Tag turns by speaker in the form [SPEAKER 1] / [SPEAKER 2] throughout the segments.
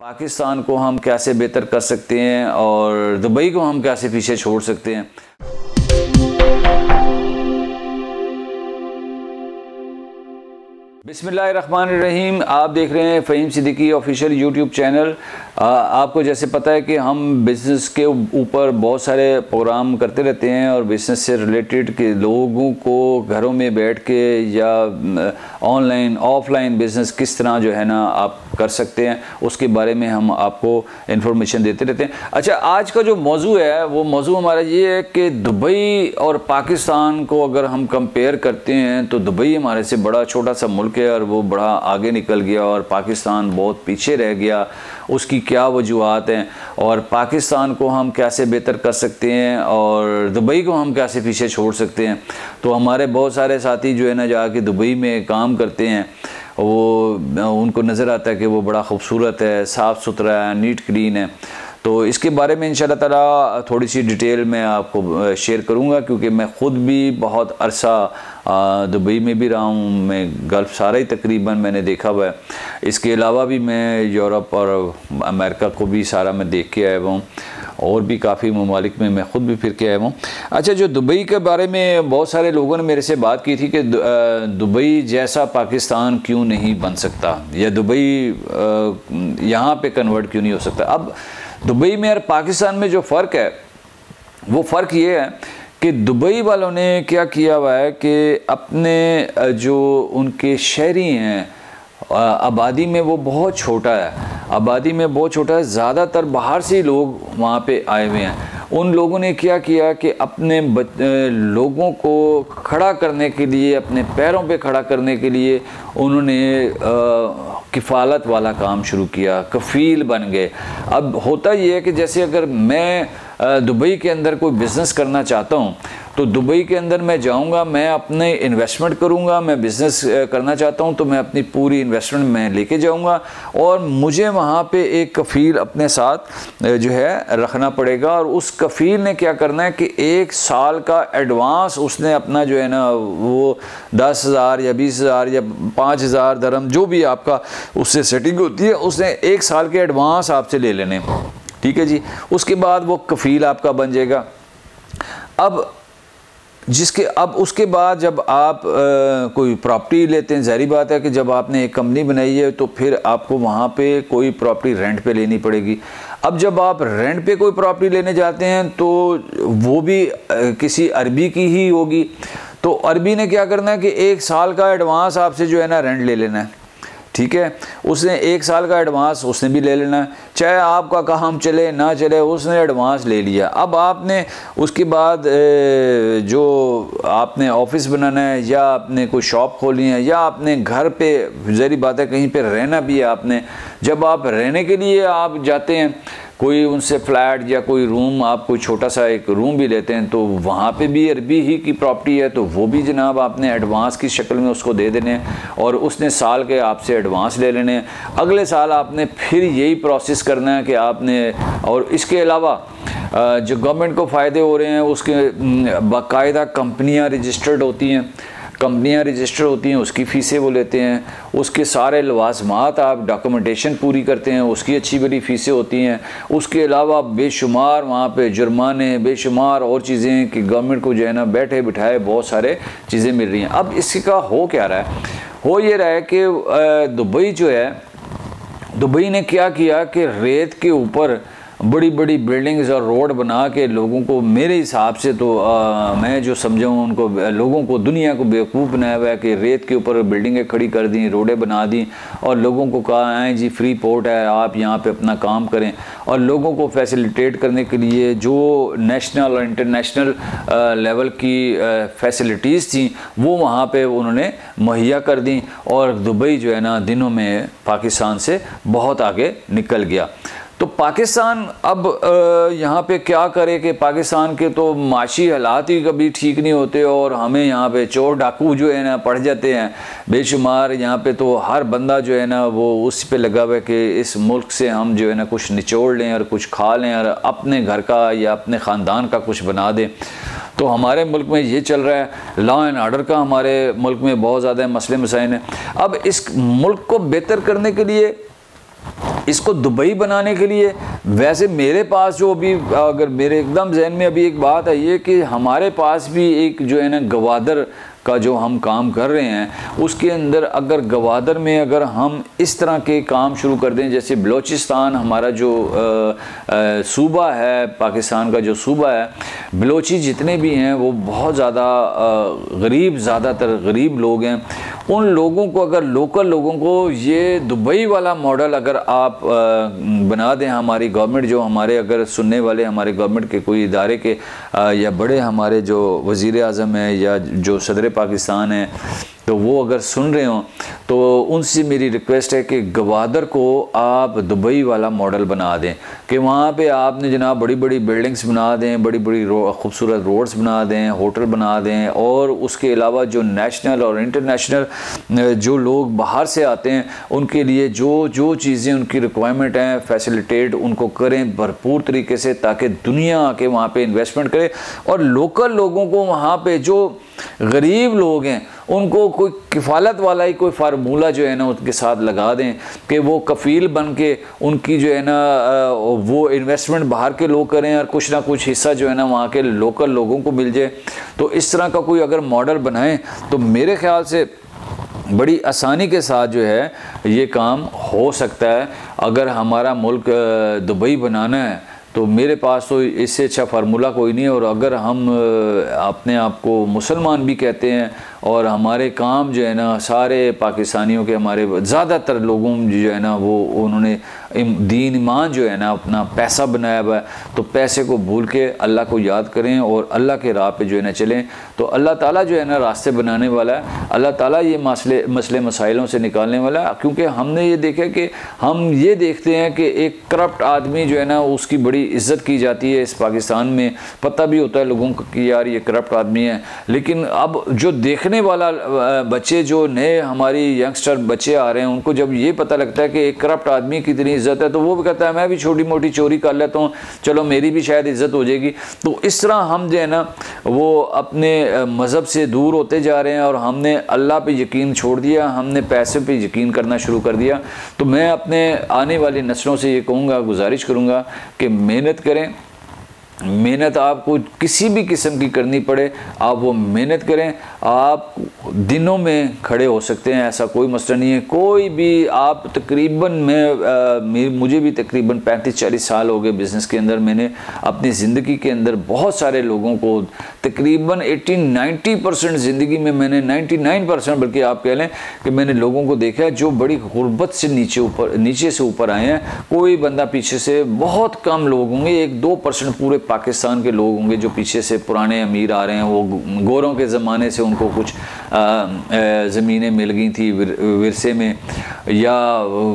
[SPEAKER 1] पाकिस्तान को हम कैसे बेहतर कर सकते हैं और दुबई को हम कैसे पीछे छोड़ सकते हैं। बिस्मिल्लाहिर्रहमानिर्रहीम। आप देख रहे हैं Faheem Siddiqui official YouTube channel. आपको जैसे पता है कि हम बिज़नेस के ऊपर बहुत सारे प्रोग्राम करते रहते हैं और बिज़नेस से रिलेटेड के लोगों को घरों में बैठ के या ऑनलाइन ऑफलाइन बिज़नेस किस तरह जो है ना आप कर सकते हैं उसके बारे में हम आपको इन्फॉर्मेशन देते रहते हैं। अच्छा, आज का जो मौजू है वो मौजू हमारा ये है कि दुबई और पाकिस्तान को अगर हम कंपेयर करते हैं तो दुबई हमारे से बड़ा छोटा सा मुल्क है और वो बड़ा आगे निकल गया और पाकिस्तान बहुत पीछे रह गया। उसकी क्या वजूहात हैं और पाकिस्तान को हम कैसे बेहतर कर सकते हैं और दुबई को हम कैसे पीछे छोड़ सकते हैं। तो हमारे बहुत सारे साथी जो है ना जाके दुबई में काम करते हैं, वो उनको नज़र आता है कि वो बड़ा खूबसूरत है, साफ़ सुथरा है, नीट क्लीन है। तो इसके बारे में इंशाल्लाह ताला थोड़ी सी डिटेल मैं आपको शेयर करूंगा, क्योंकि मैं ख़ुद भी बहुत अरसा दुबई में भी रहा हूँ। मैं गल्फ़ सारा ही तकरीबन मैंने देखा हुआ है। इसके अलावा भी मैं यूरोप और अमेरिका को भी सारा मैं देख के आया हुआ हूँ और भी काफ़ी ममालिक में मैं ख़ुद भी फिर के आया हूँ। अच्छा, जो दुबई के बारे में बहुत सारे लोगों ने मेरे से बात की थी कि दुबई जैसा पाकिस्तान क्यों नहीं बन सकता या दुबई यहाँ पे कन्वर्ट क्यों नहीं हो सकता। अब दुबई में और पाकिस्तान में जो फ़र्क है वो फ़र्क ये है कि दुबई वालों ने क्या किया हुआ है कि अपने जो उनके शहरी हैं आबादी में वो बहुत छोटा है, आबादी में बहुत छोटा है। ज़्यादातर बाहर से ही लोग वहाँ पे आए हुए हैं। उन लोगों ने क्या किया कि अपने लोगों को खड़ा करने के लिए, अपने पैरों पे खड़ा करने के लिए उन्होंने किफ़ालत वाला काम शुरू किया, कफ़ील बन गए। अब होता ये है कि जैसे अगर मैं दुबई के अंदर कोई बिज़नेस करना चाहता हूँ तो दुबई के अंदर मैं जाऊँगा, मैं अपने इन्वेस्टमेंट करूँगा। मैं बिज़नेस करना चाहता हूँ तो मैं अपनी पूरी इन्वेस्टमेंट मैं लेके जाऊँगा और मुझे वहाँ पे एक कफ़ील अपने साथ जो है रखना पड़ेगा। और उस कफ़ील ने क्या करना है कि 1 साल का एडवांस उसने अपना जो है ना वो 10,000 या 20,000 या 5,000 दरहम जो भी आपका उससे सेटिंग होती है, उसने 1 साल के एडवांस आपसे ले लेने। ठीक है जी। उसके बाद वो कफ़ील आपका बन जाएगा। अब उसके बाद जब आप कोई प्रॉपर्टी लेते हैं, ज़ाहिर बात है कि जब आपने एक कंपनी बनाई है तो फिर आपको वहाँ पे कोई प्रॉपर्टी रेंट पे लेनी पड़ेगी। अब जब आप रेंट पे कोई प्रॉपर्टी लेने जाते हैं तो वो भी किसी अरबी की ही होगी। तो अरबी ने क्या करना है कि 1 साल का एडवांस आपसे जो है ना रेंट ले लेना है। ठीक है, उसने 1 साल का एडवांस उसने भी ले लेना है, चाहे आपका काम चले ना चले, उसने एडवांस ले लिया। अब आपने उसके बाद जो आपने ऑफिस बनाना है या आपने कोई शॉप खोलनी है या आपने घर पे ज़ाहिर बात है कहीं पे रहना भी है आपने। जब आप रहने के लिए आप जाते हैं कोई उनसे फ्लैट या कोई रूम, आप कोई छोटा सा एक रूम भी लेते हैं तो वहाँ पे भी अरबी ही की प्रॉपर्टी है, तो वो भी जनाब आपने एडवांस की शक्ल में उसको दे देने हैं और उसने साल के आपसे एडवांस ले लेने हैं। अगले साल आपने फिर यही प्रोसेस करना है कि आपने, और इसके अलावा जो गवर्नमेंट को फ़ायदे हो रहे हैं उसके बाकायदा कंपनियाँ रजिस्टर्ड होती हैं, कंपनियां रजिस्टर होती हैं, उसकी फ़ीसें वो लेते हैं। उसके सारे लवाजमात आप डॉक्यूमेंटेशन पूरी करते हैं, उसकी अच्छी बड़ी फ़ीसें होती हैं। उसके अलावा बेशुमार वहाँ पे जुर्माने, बेशुमार और चीज़ें कि गवर्नमेंट को जो है ना बैठे बिठाए बहुत सारे चीज़ें मिल रही हैं। अब इसका हो क्या रहा है, हो ये रहा है कि दुबई जो है, दुबई ने क्या किया कि रेत के ऊपर बड़ी बड़ी बिल्डिंग्स और रोड बना के लोगों को, मेरे हिसाब से तो मैं जो समझा हूँ उनको, लोगों को, दुनिया को बेवकूफ़ बनाया हुआ है कि रेत के ऊपर बिल्डिंगें खड़ी कर दी, रोडें बना दी और लोगों को कहा है जी फ्री पोर्ट है, आप यहाँ पे अपना काम करें। और लोगों को फैसिलिटेट करने के लिए जो नेशनल और इंटरनेशनल लेवल की फैसिलिटीज़ थी वो वहाँ पे उन्होंने मुहैया कर दी और दुबई जो है ना दिनों में पाकिस्तान से बहुत आगे निकल गया। तो पाकिस्तान अब यहाँ पे क्या करे कि पाकिस्तान के तो माशी हालात ही कभी ठीक नहीं होते और हमें यहाँ पे चोर डाकू जो है ना पड़ जाते हैं बेशुमार। यहाँ पे तो हर बंदा जो है ना वो उस पे लगा हुआ है कि इस मुल्क से हम जो है ना कुछ निचोड़ लें और कुछ खा लें और अपने घर का या अपने ख़ानदान का कुछ बना दें। तो हमारे मुल्क में ये चल रहा है, लॉ एंड आर्डर का हमारे मुल्क में बहुत ज़्यादा मसले मसाइल हैं। अब इस मुल्क को बेहतर करने के लिए इसको दुबई बनाने के लिए वैसे मेरे पास जो अभी अगर मेरे एकदम जहन में अभी एक बात आई है कि हमारे पास भी एक जो है ना गवादर का जो हम काम कर रहे हैं उसके अंदर अगर गवादर में अगर हम इस तरह के काम शुरू कर दें, जैसे बलोचिस्तान हमारा जो सूबा है, पाकिस्तान का जो सूबा है, बलोची जितने भी हैं वो बहुत ज़्यादा गरीब, ज़्यादातर गरीब लोग हैं। उन लोगों को अगर लोकल लोगों को ये दुबई वाला मॉडल अगर आप बना दें, हमारी गवर्नमेंट जो हमारे अगर सुनने वाले हमारे गवर्नमेंट के कोई इदारे के या बड़े हमारे जो वज़ीर आज़म हैं या जो सदर पाकिस्तान है तो वो अगर सुन रहे हों तो उनसे मेरी रिक्वेस्ट है कि गवादर को आप दुबई वाला मॉडल बना दें कि वहाँ पे आपने जनाब बड़ी बड़ी बिल्डिंग्स बना दें, बड़ी बड़ी खूबसूरत रोड्स बना दें, होटल बना दें, और उसके अलावा जो नेशनल और इंटरनेशनल जो लोग बाहर से आते हैं उनके लिए जो जो चीज़ें उनकी रिक्वायरमेंट हैं फैसिलिटेट उनको करें भरपूर तरीके से, ताकि दुनिया आके वहाँ पे इन्वेस्टमेंट करे। और लोकल लोगों को वहाँ पे जो गरीब लोग हैं उनको कोई किफ़ालत वाला ही कोई फार्मूला जो है ना उनके साथ लगा दें कि वो कफ़ील बन के उनकी जो है ना वो इन्वेस्टमेंट बाहर के लोग करें और कुछ ना कुछ हिस्सा जो है ना वहाँ के लोकल लोगों को मिल जाए। तो इस तरह का कोई अगर मॉडल बनाएं तो मेरे ख़्याल से बड़ी आसानी के साथ जो है ये काम हो सकता है। अगर हमारा मुल्क दुबई बनाना है तो मेरे पास तो इससे अच्छा फार्मूला कोई नहीं है। और अगर हम अपने आप को मुसलमान भी कहते हैं और हमारे काम जो है ना सारे पाकिस्तानियों के हमारे ज़्यादातर लोगों जो है ना वो उन्होंने दीन ईमान जो है ना अपना पैसा बनाया हुआ है, तो पैसे को भूल के अल्लाह को याद करें और अल्लाह के राह पे जो है ना चलें, तो अल्लाह ताला जो है ना रास्ते बनाने वाला है। अल्लाह ताला ये मसले मसाइलों से निकालने वाला है। क्योंकि हमने ये देखा कि हम ये देखते हैं कि एक करप्ट आदमी जो है ना उसकी बड़ी इज़्ज़त की जाती है इस पाकिस्तान में, पता भी होता है लोगों को कि यार ये करप्ट आदमी है। लेकिन अब जो देखने वाला बच्चे जो नए हमारी यंगस्टर बच्चे आ रहे हैं उनको जब ये पता लगता है कि एक करप्ट आदमी की इतनी इज़्ज़त है तो वो भी कहता है मैं भी छोटी मोटी चोरी कर लेता हूँ, चलो मेरी भी शायद इज़्ज़त हो जाएगी। तो इस तरह हम जो है ना वो अपने मज़हब से दूर होते जा रहे हैं और हमने अल्लाह पे यकीन छोड़ दिया, हमने पैसे पे यकीन करना शुरू कर दिया। तो मैं अपने आने वाली नस्लों से ये कहूँगा, गुजारिश करूँगा कि मेहनत करें। मेहनत आपको किसी भी किस्म की करनी पड़े आप वो मेहनत करें, आप दिनों में खड़े हो सकते हैं, ऐसा कोई मसला नहीं है। कोई भी आप तकरीबन मुझे भी तकरीबन 35-40 साल हो गए बिज़नेस के अंदर। मैंने अपनी ज़िंदगी के अंदर बहुत सारे लोगों को तकरीबन 80-90% ज़िंदगी में मैंने 99% बल्कि आप कह लें कि मैंने लोगों को देखा है जो बड़ी गुर्बत से नीचे से ऊपर आए हैं। कोई बंदा पीछे से, बहुत कम लोग होंगे, 1-2% पूरे पाकिस्तान के लोग होंगे जो पीछे से पुराने अमीर आ रहे हैं। वो गोरों के ज़माने से उनको कुछ ज़मीनें मिल गई थी विरसे में, या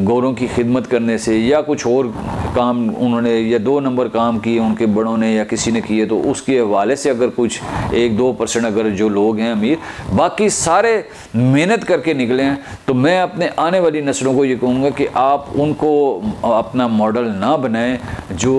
[SPEAKER 1] गोरों की खिदमत करने से, या कुछ और काम उन्होंने या 2 नंबर काम किए उनके बड़ों ने या किसी ने किए, तो उसके हवाले से अगर कुछ 1-2% अगर जो लोग हैं अमीर, बाकी सारे मेहनत करके निकले हैं। तो मैं अपने आने वाली नस्लों को ये कहूँगा कि आप उनको अपना मॉडल ना बनाएं जो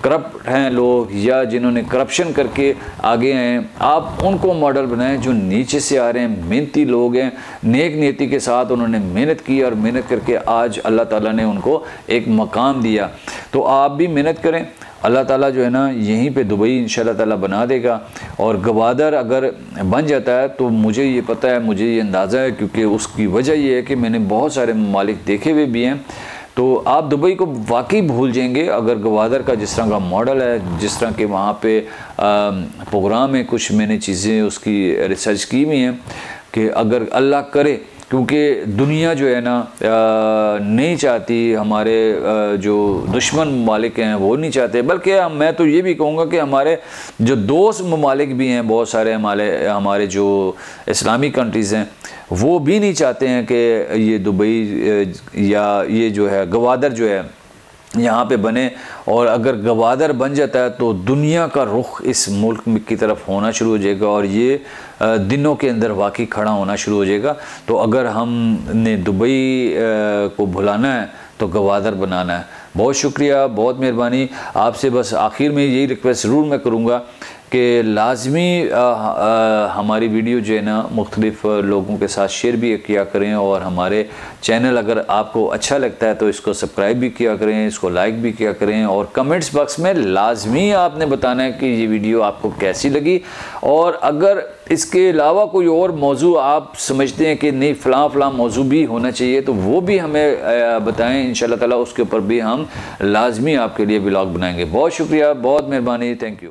[SPEAKER 1] करप्ट हैं लोग या जिन्होंने करप्शन करके आगे हैं। आप उनको मॉडल बनाएं जो नीचे से आ रहे हैं, मेहनती लोग हैं, नेक नीयति के साथ उन्होंने मेहनत की और मेहनत करके आज अल्लाह ताला ने उनको एक मकाम दिया। तो आप भी मेहनत करें, अल्लाह ताला जो है ना यहीं पे दुबई इंशाल्लाह ताला बना देगा। और गवादर अगर बन जाता है तो मुझे ये पता है, मुझे ये अंदाज़ा है, क्योंकि उसकी वजह ये है कि मैंने बहुत सारे ममालिक देखे हुए भी हैं। तो आप दुबई को वाकई भूल जाएंगे अगर गवादर का जिस तरह का मॉडल है, जिस तरह के वहाँ पे प्रोग्राम है, कुछ मैंने चीज़ें उसकी रिसर्च की हुई हैं कि अगर अल्लाह करे, क्योंकि दुनिया जो है ना नहीं चाहती, हमारे जो दुश्मन ममालिक हैं वो नहीं चाहते, बल्कि मैं तो ये भी कहूँगा कि हमारे जो दोस्त ममालिक भी हैं बहुत सारे, हमारे जो इस्लामिक कंट्रीज़ हैं वो भी नहीं चाहते हैं कि ये दुबई या ये जो है गवादर जो है यहाँ पे बने। और अगर गवादर बन जाता है तो दुनिया का रुख इस मुल्क की तरफ होना शुरू हो जाएगा और ये दिनों के अंदर वाकई खड़ा होना शुरू हो जाएगा। तो अगर हमने दुबई को भुलाना है तो गवादर बनाना है। बहुत शुक्रिया, बहुत मेहरबानी। आपसे बस आखिर में यही रिक्वेस्ट ज़रूर मैं करूँगा कि लाजमी हमारी वीडियो जो है ना मुख्तलिफ़ लोगों के साथ शेयर भी किया करें, और हमारे चैनल अगर आपको अच्छा लगता है तो इसको सब्सक्राइब भी किया करें, इसको लाइक भी किया करें, और कमेंट्स बॉक्स में लाजमी आपने बताना है कि ये वीडियो आपको कैसी लगी। और अगर इसके अलावा कोई और मौजू आप समझते हैं कि नहीं फ़लाँ मौजू भी होना चाहिए तो वो भी हमें बताएं, इंशाल्लाह ताला उसके ऊपर भी हम लाजमी आपके लिए व्लॉग बनाएंगे। बहुत शुक्रिया, बहुत मेहरबानी, थैंक यू।